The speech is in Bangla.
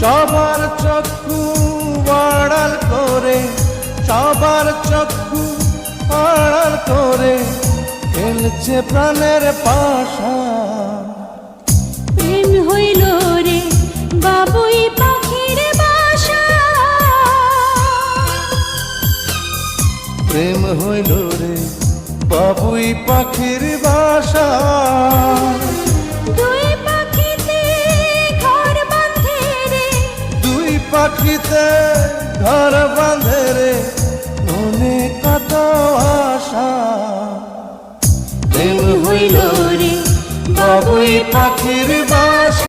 সবার চক্ষু আড়াল করে, সবার চক্ষু আড়াল করে খেলছে প্রাণের পাশা। প্রেম হইল রে বাবুই পাখির বাসা, প্রেম হইল রে বাবুই পাখির বাসা। দুই পাখিতে ঘর বাঁধে রে, দুই পাখিতে ঘর বাঁধে রে মনে কত আশা। প্রেম হইল রে বাবুই পাখির বাসা।